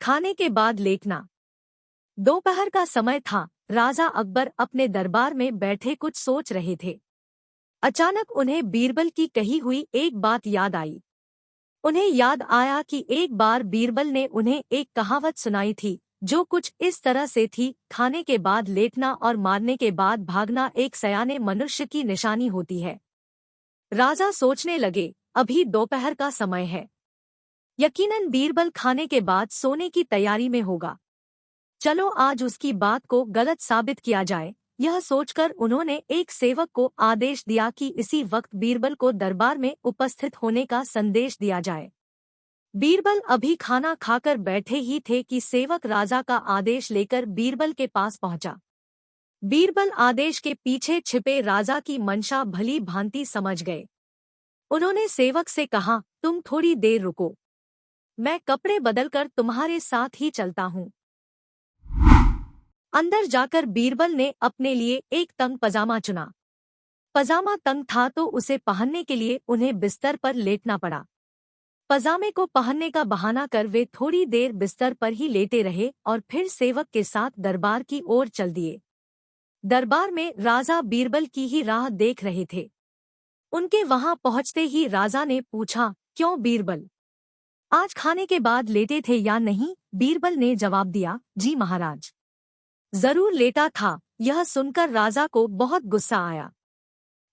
खाने के बाद लेटना। दोपहर का समय था। राजा अकबर अपने दरबार में बैठे कुछ सोच रहे थे। अचानक उन्हें बीरबल की कही हुई एक बात याद आई। उन्हें याद आया कि एक बार बीरबल ने उन्हें एक कहावत सुनाई थी, जो कुछ इस तरह से थी, खाने के बाद लेटना और मारने के बाद भागना एक सयाने मनुष्य की निशानी होती है। राजा सोचने लगे, अभी दोपहर का समय है। यकीनन बीरबल खाने के बाद सोने की तैयारी में होगा। चलो आज उसकी बात को गलत साबित किया जाए। यह सोचकर उन्होंने एक सेवक को आदेश दिया कि इसी वक्त बीरबल को दरबार में उपस्थित होने का संदेश दिया जाए। बीरबल अभी खाना खाकर बैठे ही थे कि सेवक राजा का आदेश लेकर बीरबल के पास पहुंचा। बीरबल आदेश के पीछे छिपे राजा की मंशा भली भांति समझ गए। उन्होंने सेवक से कहा, तुम थोड़ी देर रुको, मैं कपड़े बदलकर तुम्हारे साथ ही चलता हूँ। अंदर जाकर बीरबल ने अपने लिए एक तंग पजामा चुना। पजामा तंग था तो उसे पहनने के लिए उन्हें बिस्तर पर लेटना पड़ा। पजामे को पहनने का बहाना कर वे थोड़ी देर बिस्तर पर ही लेटे रहे और फिर सेवक के साथ दरबार की ओर चल दिए। दरबार में राजा बीरबल की ही राह देख रहे थे। उनके वहां पहुंचते ही राजा ने पूछा, क्यों बीरबल, आज खाने के बाद लेटे थे या नहीं? बीरबल ने जवाब दिया, जी महाराज, जरूर लेटा था। यह सुनकर राजा को बहुत गुस्सा आया।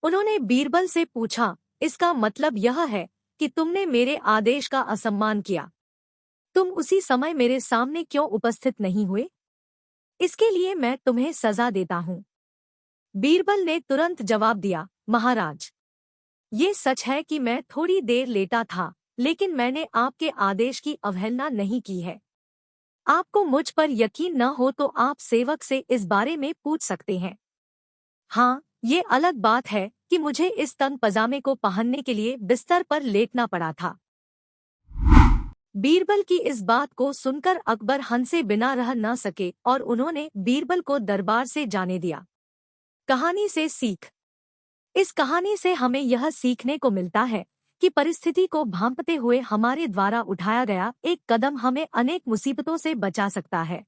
उन्होंने बीरबल से पूछा, इसका मतलब यह है कि तुमने मेरे आदेश का असम्मान किया। तुम उसी समय मेरे सामने क्यों उपस्थित नहीं हुए? इसके लिए मैं तुम्हें सजा देता हूँ। बीरबल ने तुरंत जवाब दिया, महाराज, ये सच है कि मैं थोड़ी देर लेटा था, लेकिन मैंने आपके आदेश की अवहेलना नहीं की है। आपको मुझ पर यकीन न हो तो आप सेवक से इस बारे में पूछ सकते हैं। हाँ, ये अलग बात है कि मुझे इस तंग पजामे को पहनने के लिए बिस्तर पर लेटना पड़ा था। बीरबल की इस बात को सुनकर अकबर हंसे बिना रह न सके और उन्होंने बीरबल को दरबार से जाने दिया। कहानी से सीख। इस कहानी से हमें यह सीखने को मिलता है कि परिस्थिति को भांपते हुए हमारे द्वारा उठाया गया एक कदम हमें अनेक मुसीबतों से बचा सकता है।